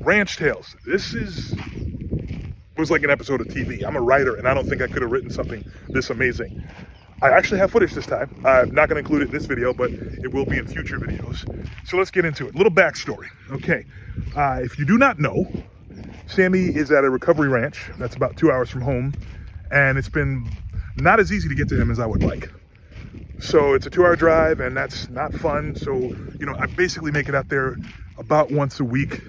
Ranch Tales. Was like an episode of TV. I'm a writer, and I don't think I could have written something this amazing. I actually have footage this time. I'm not going to include it in this video, but it will be in future videos. So let's get into it. Little backstory. Okay, if you do not know, Sammy is at a recovery ranch that's about 2 hours from home, and it's been not as easy to get to him as I would like. So it's a 2-hour drive, and that's not fun. So, you know, I basically make it out there about once a week.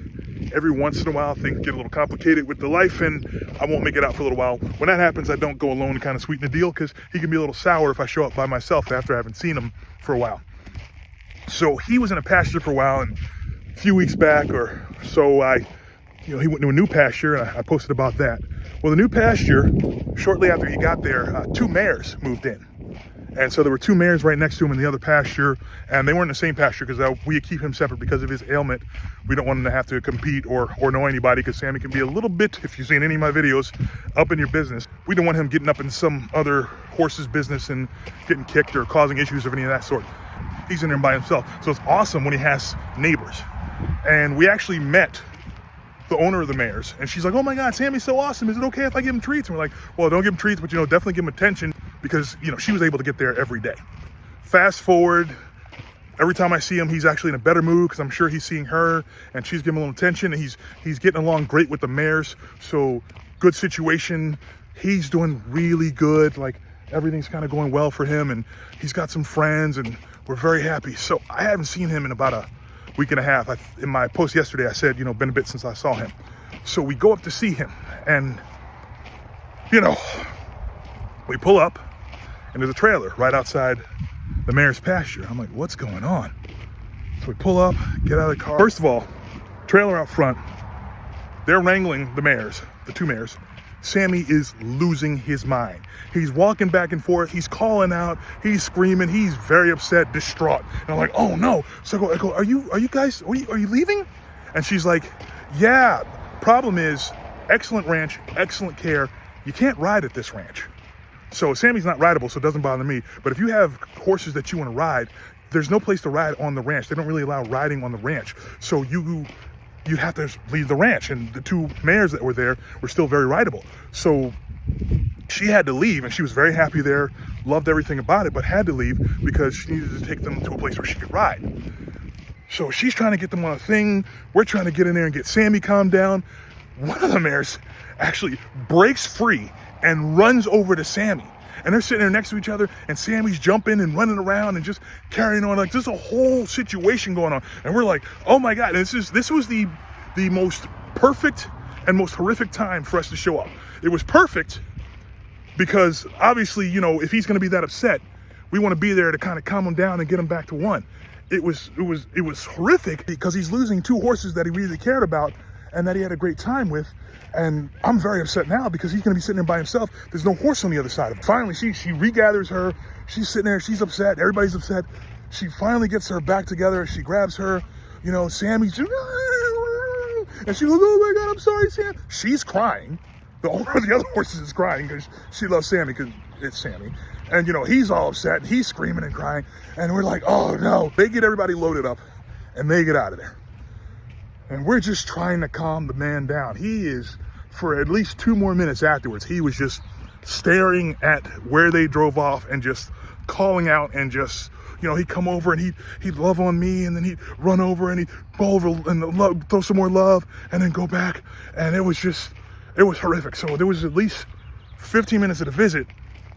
Every once in a while, things get a little complicated with the life, and I won't make it out for a little while. When that happens, I don't go alone to kind of sweeten the deal, because he can be a little sour if I show up by myself after I haven't seen him for a while. So he was in a pasture for a while, and a few weeks back or so, he went to a new pasture, and I posted about that. Well, the new pasture, shortly after he got there, 2 mares moved in. And so there were 2 mares right next to him in the other pasture, and they weren't in the same pasture because we keep him separate because of his ailment. We don't want him to have to compete or know anybody, because Sammy can be a little bit, if you've seen any of my videos, up in your business. We don't want him getting up in some other horse's business and getting kicked or causing issues of any of that sort. He's in there by himself. So it's awesome when he has neighbors. And we actually met the owner of the mares, and she's like, "Oh my God, Sammy's so awesome. Is it okay if I give him treats?" And we're like, "Well, don't give him treats, but definitely give him attention," because she was able to get there every day. Fast forward, every time I see him, he's actually in a better mood, because I'm sure he's seeing her and she's giving him a little attention, and he's getting along great with the mares. So good situation. He's doing really good. Like, everything's kind of going well for him, and he's got some friends, and we're very happy. So I haven't seen him in about a week and a half. In my post yesterday, I said, been a bit since I saw him. So we go up to see him, and we pull up, and there's a trailer right outside the mare's pasture. I'm like, what's going on? So we pull up, get out of the car. First of all, trailer out front, they're wrangling the mares, the 2 mares. Sammy is losing his mind. He's walking back and forth. He's calling out. He's screaming. He's very upset, distraught. And I'm like, oh no. So I go, are you guys, are you leaving? And she's like, yeah. Problem is, excellent ranch, excellent care. You can't ride at this ranch. So Sammy's not rideable, so it doesn't bother me. But if you have horses that you want to ride, there's no place to ride on the ranch. They don't really allow riding on the ranch. So you'd have to leave the ranch, and the 2 mares that were there were still very rideable. So she had to leave, and she was very happy there, loved everything about it, but had to leave because she needed to take them to a place where she could ride. So she's trying to get them on a thing. We're trying to get in there and get Sammy calmed down. One of the mares actually breaks free and runs over to Sammy. And they're sitting there next to each other, and Sammy's jumping and running around and just carrying on. Like, there's a whole situation going on. And we're like, oh my God. And this was the most perfect and most horrific time for us to show up. It was perfect because obviously, if he's going to be that upset, we want to be there to kind of calm him down and get him back to one. It was horrific because he's losing 2 horses that he really cared about and that he had a great time with. And I'm very upset now because he's going to be sitting there by himself. There's no horse on the other side of him. Finally, she regathers her. She's sitting there. She's upset. Everybody's upset. She finally gets her back together. She grabs her. Sammy's just, and she goes, oh my God, I'm sorry, Sam. She's crying. The owner of the other horses is crying because she loves Sammy, because it's Sammy. And, he's all upset. And he's screaming and crying. And we're like, oh no. They get everybody loaded up and they get out of there. And we're just trying to calm the man down. He is, for at least 2 more minutes afterwards, he was just staring at where they drove off and just calling out, and just, he'd come over and he'd love on me, and then he'd run over and he'd go over and throw some more love and then go back. And it was horrific. So there was at least 15 minutes of the visit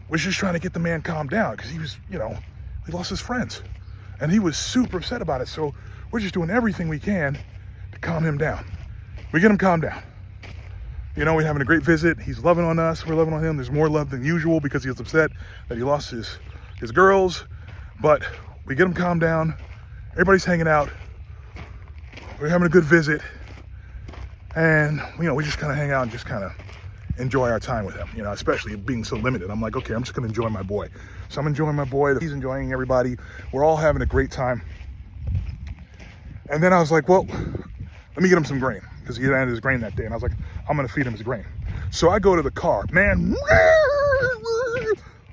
was just trying to get the man calmed down, because he was, he lost his friends and he was super upset about it. So we're just doing everything we can to calm him down. We get him calmed down. We're having a great visit. He's loving on us. We're loving on him. There's more love than usual because he was upset that he lost his girls. But we get him calmed down. Everybody's hanging out. We're having a good visit. And, we just kind of hang out and just kind of enjoy our time with him, especially being so limited. I'm like, okay, I'm just going to enjoy my boy. So I'm enjoying my boy. He's enjoying everybody. We're all having a great time. And then I was like, well, let me get him some grain, because he had his grain that day. And I was like, I'm going to feed him his grain. So I go to the car, man,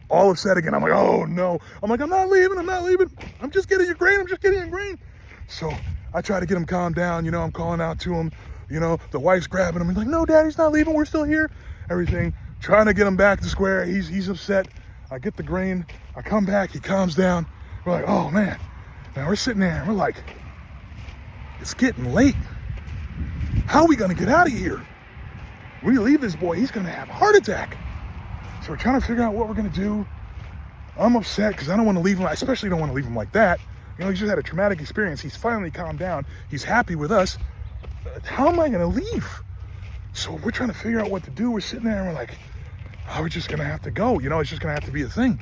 all upset again. I'm like, oh no. I'm like, I'm not leaving. I'm just getting your grain. So I try to get him calmed down. You know, I'm calling out to him. You know, the wife's grabbing him. He's like, no, Daddy's not leaving. We're still here. Everything. Trying to get him back to square. He's upset. I get the grain. I come back. He calms down. We're like, oh, man. Now we're sitting there and we're like, it's getting late. How are we going to get out of here? When we leave this boy, he's going to have a heart attack. So we're trying to figure out what we're going to do. I'm upset because I don't want to leave him. I especially don't want to leave him like that. You know, he just had a traumatic experience. He's finally calmed down. He's happy with us. How am I going to leave? So we're trying to figure out what to do. We're sitting there and we're like, oh, we're just going to have to go. You know, it's just going to have to be a thing.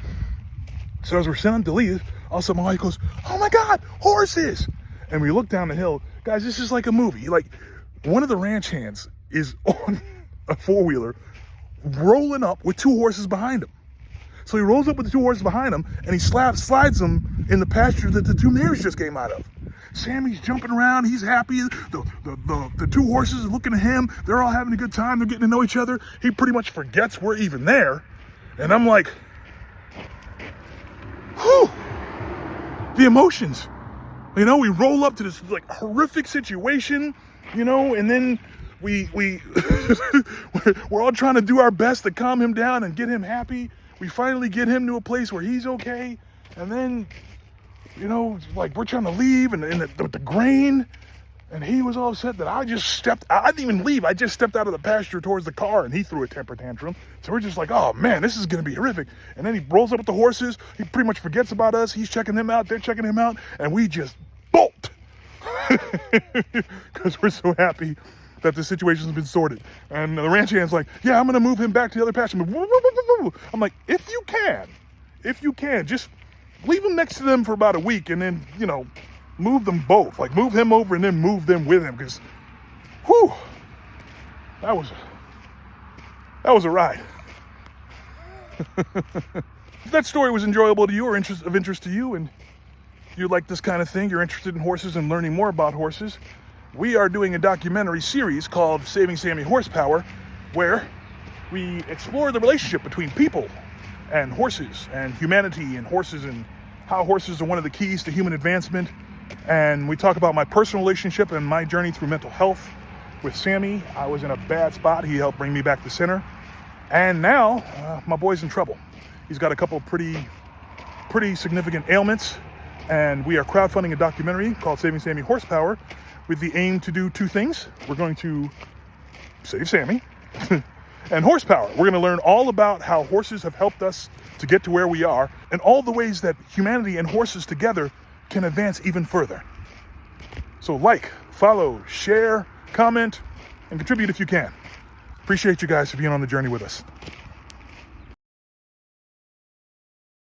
So as we're sitting to leave, all of a sudden my wife goes, oh my God, horses. And we look down the hill. Guys, this is like a movie. Like, one of the ranch hands is on a four-wheeler rolling up with two horses behind him. So he rolls up with the two horses behind him and he slides them in the pasture that the two mares just came out of. Sammy's jumping around. He's happy. The two horses are looking at him. They're all having a good time. They're getting to know each other. He pretty much forgets we're even there. And I'm like, whew, the emotions. You know, we roll up to this like horrific situation, you know, and then we're all trying to do our best to calm him down and get him happy. We finally get him to a place where he's okay. And then, you know, like we're trying to leave and the grain. And he was all upset that I didn't even leave. I just stepped out of the pasture towards the car and he threw a temper tantrum. So we're just like, oh man, this is going to be horrific. And then he rolls up with the horses. He pretty much forgets about us. He's checking them out. They're checking him out. And we just bolt. Because we're so happy that the situation's been sorted. And the ranch hand's like, yeah, I'm going to move him back to the other pasture. I'm like, if you can, just leave him next to them for about a week and then, you know, move them both. Like, move him over and then move them with him. Because, whew, that was a ride. If that story was enjoyable to you or of interest to you and you like this kind of thing, you're interested in horses and learning more about horses, we are doing a documentary series called Saving Sammy Horsepower, where we explore the relationship between people and horses and humanity and horses and how horses are one of the keys to human advancement. And we talk about my personal relationship and my journey through mental health with Sammy. I was in a bad spot. He helped bring me back to center. And now my boy's in trouble. He's got a couple of pretty significant ailments. And we are crowdfunding a documentary called Saving Sammy Horsepower with the aim to do two things. We're going to save Sammy and horsepower. We're going to learn all about how horses have helped us to get to where we are and all the ways that humanity and horses together can advance even further. So like, follow, share, comment, and contribute if you can. Appreciate you guys for being on the journey with us.